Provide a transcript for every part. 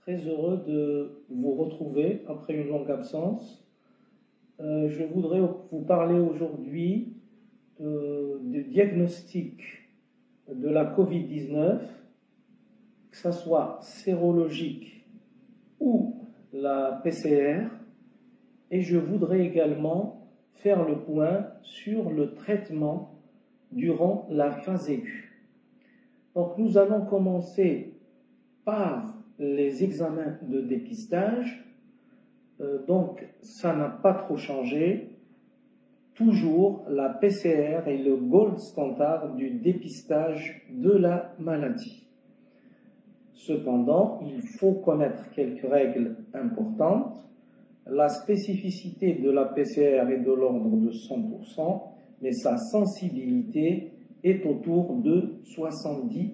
Très heureux de vous retrouver après une longue absence. Je voudrais vous parler aujourd'hui du diagnostic de la COVID-19, que ce soit sérologique ou la PCR, et je voudrais également faire le point sur le traitement durant la phase aiguë. Donc nous allons commencer par les examens de dépistage. Donc ça n'a pas trop changé. Toujours la PCR est le gold standard du dépistage de la maladie. Cependant, il faut connaître quelques règles importantes. La spécificité de la PCR est de l'ordre de 100%, mais sa sensibilité est autour de 70%.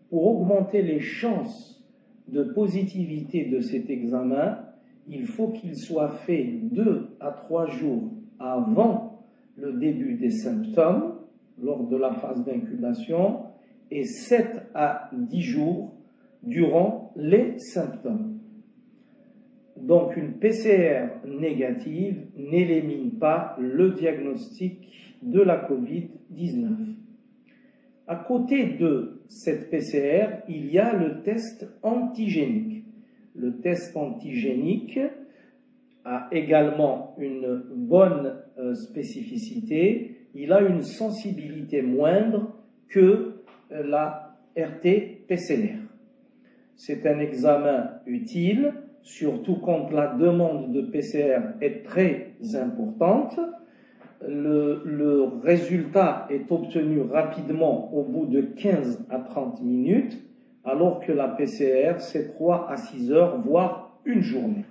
Pour augmenter les chances de positivité de cet examen, il faut qu'il soit fait 2 à 3 jours avant le début des symptômes, lors de la phase d'incubation, et 7 à 10 jours durant les symptômes. Donc une PCR négative n'élimine pas le diagnostic de la COVID-19. À côté de cette PCR, il y a le test antigénique. Le test antigénique a également une bonne spécificité. Il a une sensibilité moindre que la RT-PCR. C'est un examen utile, surtout quand la demande de PCR est très importante. Le résultat est obtenu rapidement au bout de 15 à 30 minutes, alors que la PCR, c'est 3 à 6 heures, voire une journée.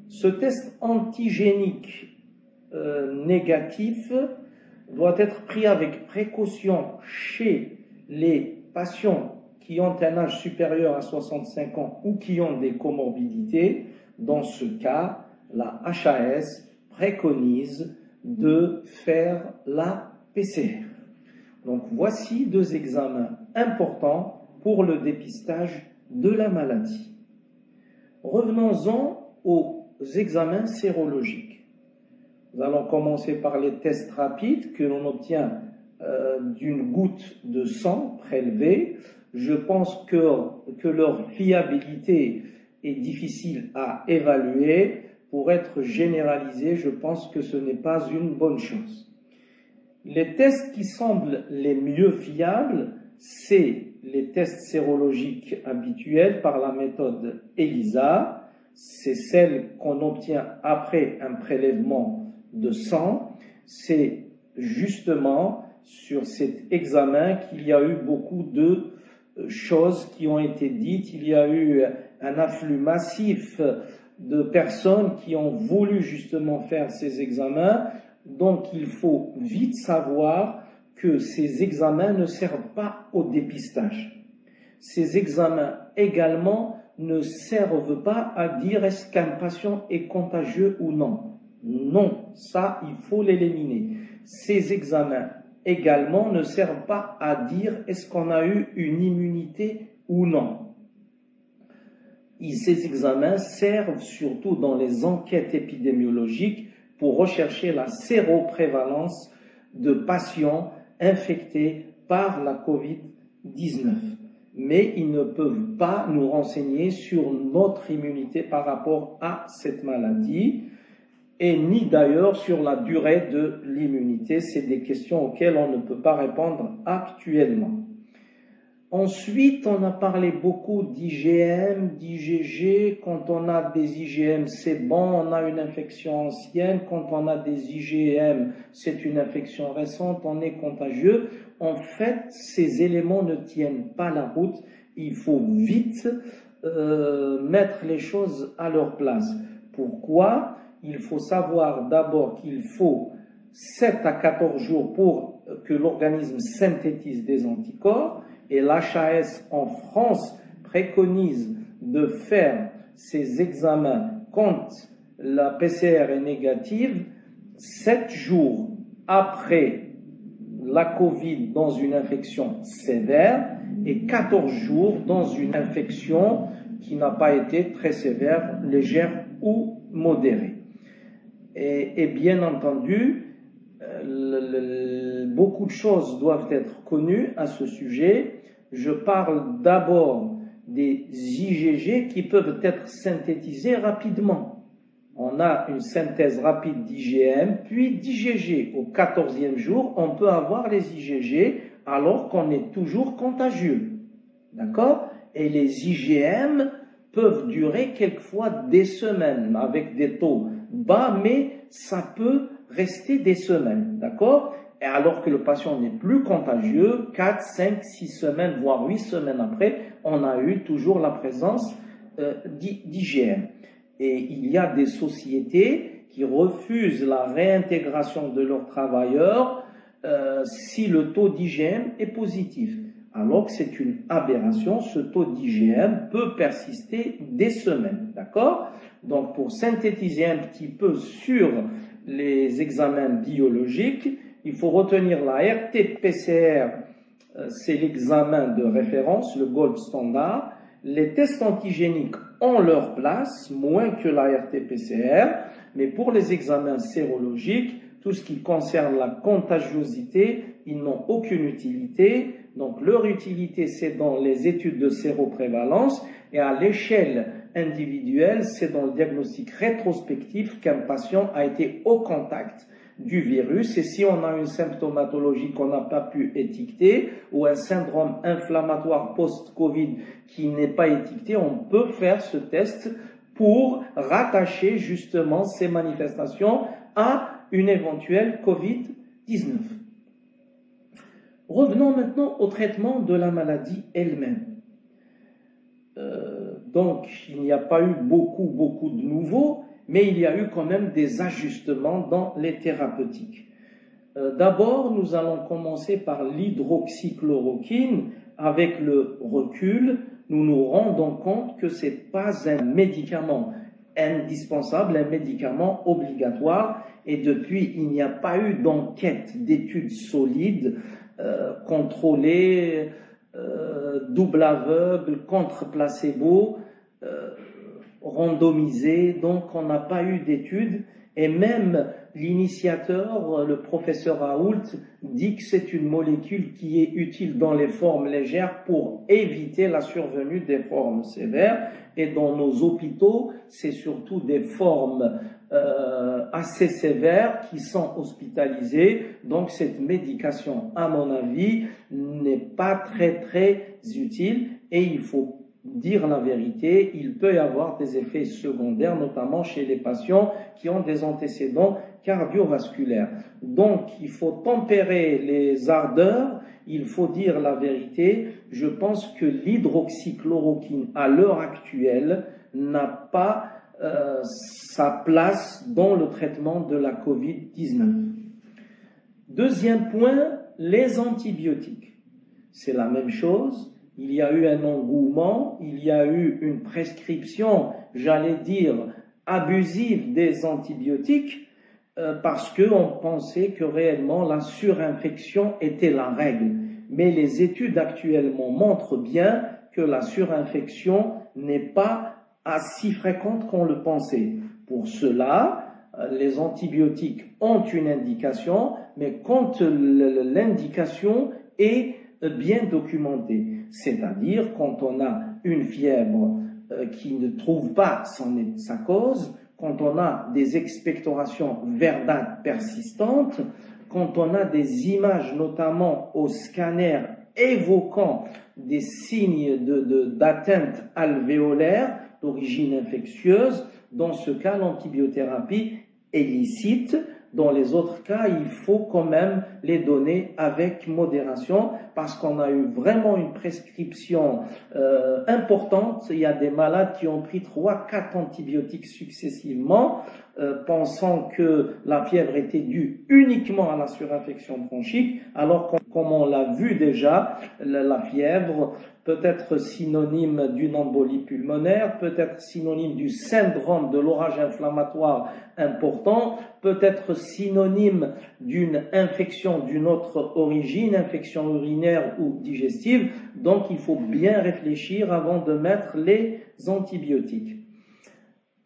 Ce test antigénique négatif doit être pris avec précaution chez les patients qui ont un âge supérieur à 65 ans ou qui ont des comorbidités. Dans ce cas, la HAS préconise de faire la PCR. Donc voici 2 examens importants pour le dépistage de la maladie. Revenons-en aux examens sérologiques. Nous allons commencer par les tests rapides que l'on obtient d'une goutte de sang prélevée. Je pense que leur fiabilité est difficile à évaluer. Pour être généralisé, je pense que ce n'est pas une bonne chose. Les tests qui semblent les mieux fiables, c'est les tests sérologiques habituels par la méthode ELISA. C'est celle qu'on obtient après un prélèvement de sang. C'est justement sur cet examen qu'il y a eu beaucoup de choses qui ont été dites. Il y a eu un afflux massif de personnes qui ont voulu justement faire ces examens. Donc il faut vite savoir que ces examens ne servent pas au dépistage. Ces examens également ne servent pas à dire est-ce qu'un patient est contagieux ou non. Non, ça il faut l'éliminer. Ces examens également ne servent pas à dire est-ce qu'on a eu une immunité ou non. Ces examens servent surtout dans les enquêtes épidémiologiques pour rechercher la séroprévalence de patients infectés par la COVID-19. Mais ils ne peuvent pas nous renseigner sur notre immunité par rapport à cette maladie et ni d'ailleurs sur la durée de l'immunité. C'est des questions auxquelles on ne peut pas répondre actuellement. Ensuite, on a parlé beaucoup d'IgM, d'IgG. Quand on a des IgM, c'est bon, on a une infection ancienne. Quand on a des IgM, c'est une infection récente, on est contagieux. En fait, ces éléments ne tiennent pas la route. Il faut vite mettre les choses à leur place. Pourquoi? Il faut savoir d'abord qu'il faut 7 à 14 jours pour que l'organisme synthétise des anticorps. Et l'HAS en France préconise de faire ces examens quand la PCR est négative 7 jours après la Covid dans une infection sévère et 14 jours dans une infection qui n'a pas été très sévère, légère ou modérée. Et bien entendu, beaucoup de choses doivent être connues à ce sujet. Je parle d'abord des IgG qui peuvent être synthétisés rapidement. On a une synthèse rapide d'IgM, puis d'IgG. Au 14e jour, on peut avoir les IgG alors qu'on est toujours contagieux. D'accord? Et les IgM peuvent durer quelquefois des semaines avec des taux bas, mais ça peut rester des semaines. D'accord? Et alors que le patient n'est plus contagieux, 4, 5, 6 semaines, voire 8 semaines après, on a eu toujours la présence d'IgM. Et il y a des sociétés qui refusent la réintégration de leurs travailleurs si le taux d'IgM est positif. Alors que c'est une aberration, ce taux d'IgM peut persister des semaines. D'accord? Donc pour synthétiser un petit peu sur les examens biologiques, il faut retenir la RT-PCR, c'est l'examen de référence, le gold standard. Les tests antigéniques ont leur place, moins que la RT-PCR, mais pour les examens sérologiques, tout ce qui concerne la contagiosité, ils n'ont aucune utilité. Donc leur utilité, c'est dans les études de séroprévalence et à l'échelle individuelle, c'est dans le diagnostic rétrospectif qu'un patient a été au contact du virus, et si on a une symptomatologie qu'on n'a pas pu étiqueter ou un syndrome inflammatoire post-Covid qui n'est pas étiqueté, on peut faire ce test pour rattacher justement ces manifestations à une éventuelle Covid-19. Revenons maintenant au traitement de la maladie elle-même. Donc, il n'y a pas eu beaucoup de nouveaux, mais il y a eu quand même des ajustements dans les thérapeutiques. D'abord, nous allons commencer par l'hydroxychloroquine. Avec le recul, nous nous rendons compte que ce n'est pas un médicament indispensable, un médicament obligatoire, et depuis, il n'y a pas eu d'enquête, d'études solides, contrôlées, double aveugle, contre placebo, randomisé, donc on n'a pas eu d'études, et même l'initiateur, le professeur Raoult, dit que c'est une molécule qui est utile dans les formes légères pour éviter la survenue des formes sévères, et dans nos hôpitaux, c'est surtout des formes assez sévères qui sont hospitalisées, donc cette médication, à mon avis, n'est pas très utile, et il faut dire la vérité, il peut y avoir des effets secondaires, notamment chez les patients qui ont des antécédents cardiovasculaires. Donc, il faut tempérer les ardeurs, il faut dire la vérité. Je pense que l'hydroxychloroquine, à l'heure actuelle, n'a pas sa place dans le traitement de la Covid-19. Deuxième point, les antibiotiques. C'est la même chose. Il y a eu un engouement, il y a eu une prescription, j'allais dire, abusive des antibiotiques parce qu'on pensait que réellement la surinfection était la règle. Mais les études actuellement montrent bien que la surinfection n'est pas aussi fréquente qu'on le pensait. Pour cela, les antibiotiques ont une indication, mais quand l'indication est bien documentée, c'est-à-dire quand on a une fièvre qui ne trouve pas sa cause, quand on a des expectorations verdâtres persistantes, quand on a des images notamment au scanner évoquant des signes d'atteinte alvéolaire d'origine infectieuse, dans ce cas l'antibiothérapie est licite. Dans les autres cas, il faut quand même les donner avec modération parce qu'on a eu vraiment une prescription importante. Il y a des malades qui ont pris 3-4 antibiotiques successivement, pensant que la fièvre était due uniquement à la surinfection bronchique, alors comme on l'a vu déjà, la fièvre peut être synonyme d'une embolie pulmonaire, peut être synonyme du syndrome de l'orage inflammatoire important, peut être synonyme d'une infection infection d'une autre origine, infection urinaire ou digestive. Donc il faut bien réfléchir avant de mettre les antibiotiques.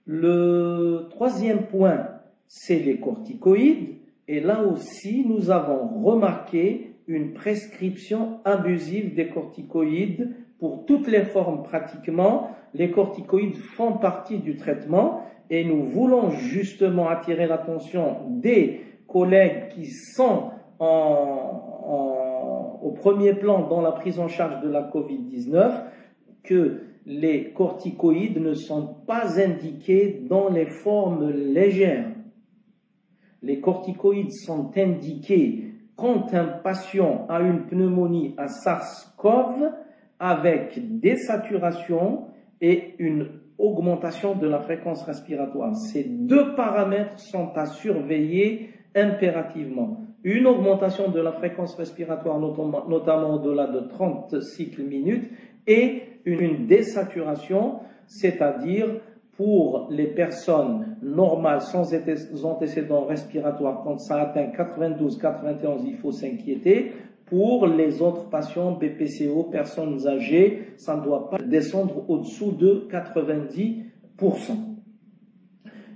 Le troisième point, c'est les corticoïdes. Et là aussi, nous avons remarqué une prescription abusive des corticoïdes pour toutes les formes pratiquement. Les corticoïdes font partie du traitement et nous voulons justement attirer l'attention des collègues qui sont au premier plan dans la prise en charge de la Covid-19 que les corticoïdes ne sont pas indiqués dans les formes légères. Les corticoïdes sont indiqués quand un patient a une pneumonie à SARS-CoV avec désaturation et une augmentation de la fréquence respiratoire. Ces deux paramètres sont à surveiller impérativement. Une augmentation de la fréquence respiratoire, notamment au-delà de 30 cycles minutes, et une désaturation, c'est-à-dire pour les personnes normales sans antécédents respiratoires, quand ça atteint 92-91, il faut s'inquiéter. Pour les autres patients BPCO, personnes âgées, ça ne doit pas descendre au-dessous de 90%.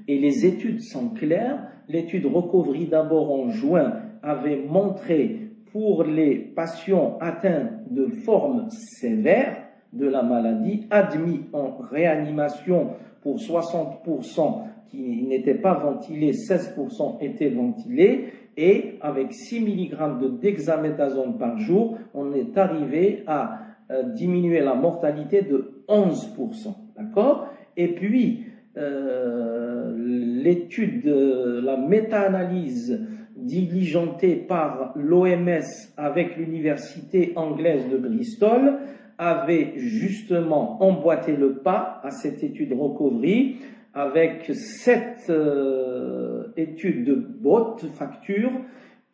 Et les études sont claires. L'étude Recovery d'abord en juin avait montré pour les patients atteints de formes sévères de la maladie, admis en réanimation pour 60% qui n'étaient pas ventilés, 16% étaient ventilés, et avec 6 mg de dexaméthasone par jour, on est arrivé à diminuer la mortalité de 11%. D'accord? Et puis, l'étude, la méta-analyse diligentée par l'OMS avec l'université anglaise de Bristol avait justement emboîté le pas à cette étude Recovery avec 7 études de bottes, factures,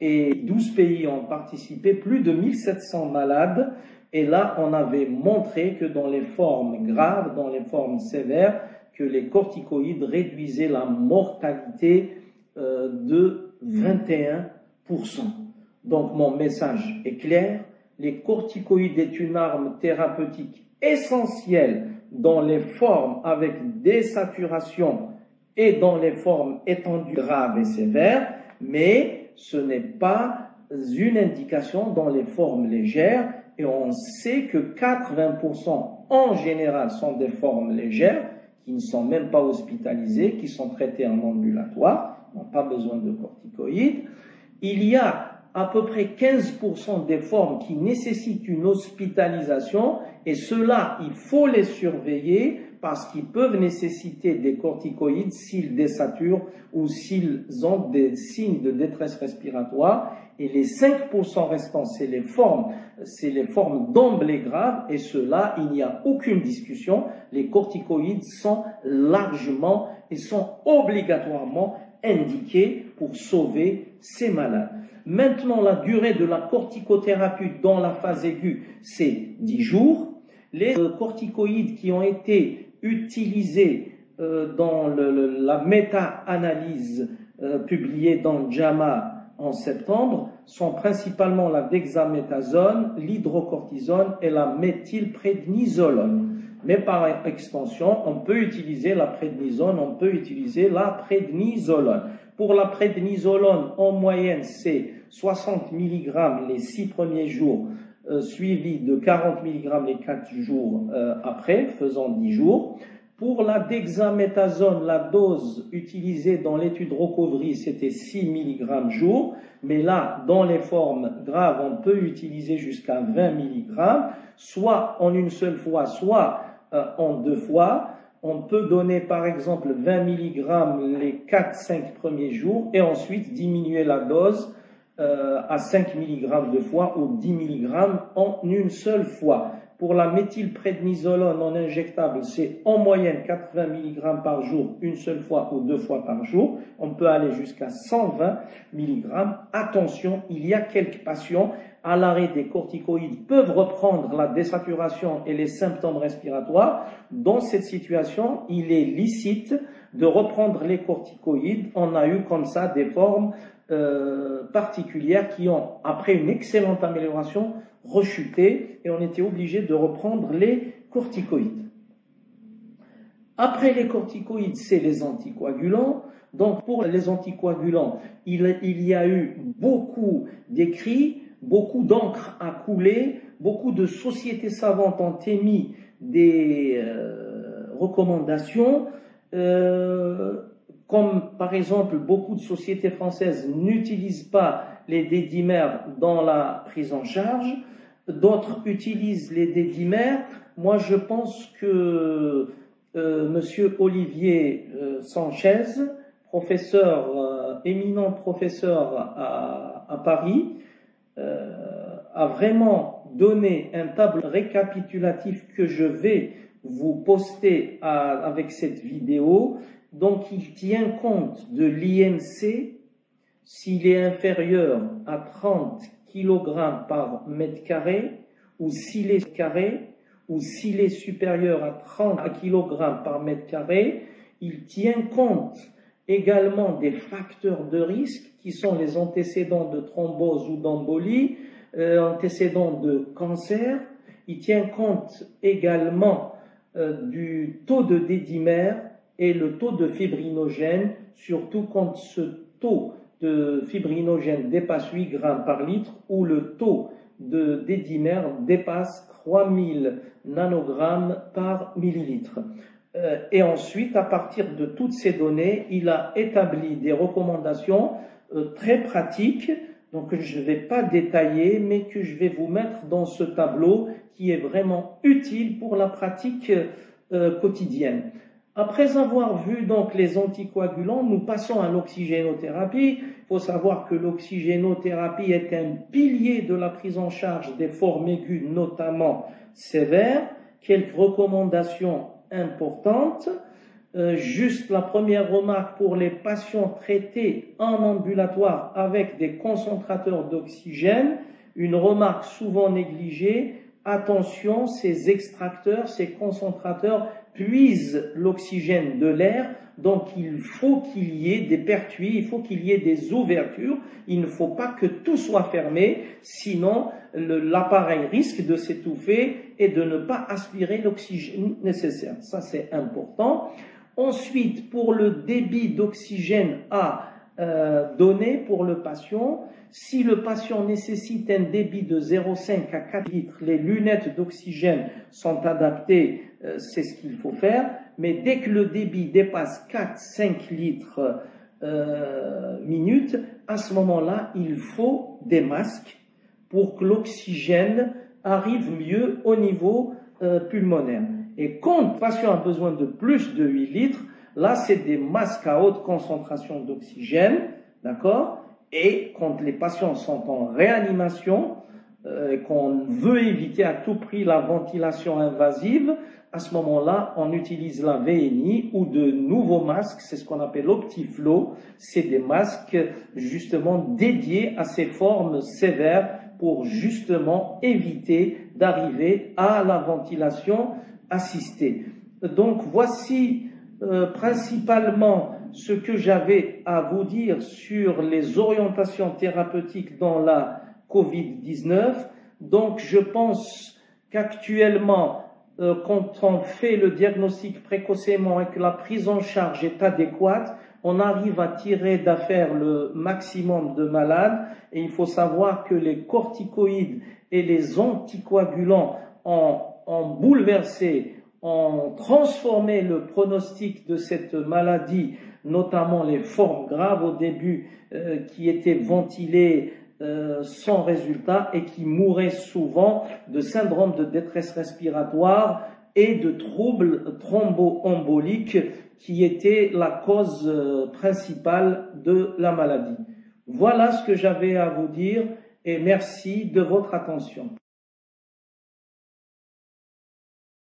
et 12 pays ont participé, plus de 1700 malades. Et là, on avait montré que dans les formes graves, dans les formes sévères, que les corticoïdes réduisaient la mortalité de 21%. Donc mon message est clair, les corticoïdes est une arme thérapeutique essentielle dans les formes avec désaturation et dans les formes étendues graves et sévères, mais ce n'est pas une indication dans les formes légères, et on sait que 80% en général sont des formes légères, qui ne sont même pas hospitalisées, qui sont traitées en ambulatoire, n'ont pas besoin de corticoïdes. Il y a à peu près 15% des formes qui nécessitent une hospitalisation, et ceux-là, il faut les surveiller parce qu'ils peuvent nécessiter des corticoïdes s'ils désaturent ou s'ils ont des signes de détresse respiratoire. Et les 5% restants, c'est les formes d'emblée graves, et ceux-là, il n'y a aucune discussion. Les corticoïdes sont largement et sont obligatoirement indiqués pour sauver ces malades. Maintenant, la durée de la corticothérapie dans la phase aiguë, c'est 10 jours. Les corticoïdes qui ont été utilisés dans la méta-analyse publiée dans JAMA en septembre sont principalement la dexaméthasone, l'hydrocortisone et la méthylprednisolone. Mais par extension, on peut utiliser la prednisone, on peut utiliser la prednisolone. Pour la prednisolone, en moyenne, c'est 60 mg les 6 premiers jours, suivi de 40 mg les 4 jours après, faisant 10 jours. Pour la dexaméthasone, la dose utilisée dans l'étude Recovery, c'était 6 mg jour, mais là, dans les formes graves, on peut utiliser jusqu'à 20 mg, soit en une seule fois, soit en 2 fois. On peut donner par exemple 20 mg les 4-5 premiers jours et ensuite diminuer la dose à 5 mg 2 fois ou 10 mg en une seule fois. Pour la méthylprednisolone en injectable, c'est en moyenne 80 mg par jour, une seule fois ou 2 fois par jour. On peut aller jusqu'à 120 mg. Attention, il y a quelques patients à l'arrêt des corticoïdes peuvent reprendre la désaturation et les symptômes respiratoires. Dans cette situation, il est licite de reprendre les corticoïdes. On a eu comme ça des formes particulières qui ont, après une excellente amélioration, rechuté et on était obligé de reprendre les corticoïdes. Après les corticoïdes, c'est les anticoagulants. Donc pour les anticoagulants, il y a eu beaucoup d'écrits, beaucoup d'encre a coulé, beaucoup de sociétés savantes ont émis des recommandations, comme par exemple beaucoup de sociétés françaises n'utilisent pas les dédimères dans la prise en charge, d'autres utilisent les dédimères. Moi je pense que Monsieur Olivier Sanchez, éminent professeur à Paris, a vraiment donné un tableau récapitulatif que je vais vous poster avec cette vidéo. Donc il tient compte de l'IMC s'il est inférieur à 30 kg par mètre carré ou s'il est carré ou s'il est supérieur à 30 kg par mètre carré. Il tient compte également des facteurs de risque qui sont les antécédents de thrombose ou d'embolie, antécédents de cancer. Il tient compte également du taux de dédimère et le taux de fibrinogène, surtout quand ce taux de fibrinogène dépasse 8 grammes par litre ou le taux de dédimère dépasse 3000 nanogrammes par millilitre. Et ensuite, à partir de toutes ces données, il a établi des recommandations très pratiques, donc je ne vais pas détailler, mais que je vais vous mettre dans ce tableau qui est vraiment utile pour la pratique quotidienne. Après avoir vu donc les anticoagulants, nous passons à l'oxygénothérapie. Il faut savoir que l'oxygénothérapie est un pilier de la prise en charge des formes aiguës, notamment sévères. Quelques recommandations importantes. Juste la première remarque pour les patients traités en ambulatoire avec des concentrateurs d'oxygène. Une remarque souvent négligée. Attention, ces extracteurs, ces concentrateurs puisent l'oxygène de l'air, donc il faut qu'il y ait des pertuis, il faut qu'il y ait des ouvertures, il ne faut pas que tout soit fermé, sinon l'appareil risque de s'étouffer et de ne pas aspirer l'oxygène nécessaire. Ça c'est important. Ensuite, pour le débit d'oxygène à donner pour le patient, si le patient nécessite un débit de 0,5 à 4 litres, les lunettes d'oxygène sont adaptées, c'est ce qu'il faut faire. Mais dès que le débit dépasse 4-5 litres minutes, à ce moment-là, il faut des masques pour que l'oxygène arrive mieux au niveau pulmonaire. Et quand le patient a besoin de plus de 8 litres, là, c'est des masques à haute concentration d'oxygène, d'accord? Et quand les patients sont en réanimation, qu'on veut éviter à tout prix la ventilation invasive, à ce moment-là, on utilise la VNI ou de nouveaux masques, c'est ce qu'on appelle Optiflow. C'est des masques justement dédiés à ces formes sévères pour justement éviter d'arriver à la ventilation assistée. Donc voici principalement ce que j'avais à vous dire sur les orientations thérapeutiques dans la Covid-19. Donc je pense qu'actuellement, quand on fait le diagnostic précocement et que la prise en charge est adéquate, on arrive à tirer d'affaire le maximum de malades. Et il faut savoir que les corticoïdes et les anticoagulants ont bouleversé, ont transformé le pronostic de cette maladie, notamment les formes graves au début qui étaient ventilées sans résultat et qui mouraient souvent de syndrome de détresse respiratoire et de troubles thromboemboliques qui étaient la cause principale de la maladie. Voilà ce que j'avais à vous dire et merci de votre attention.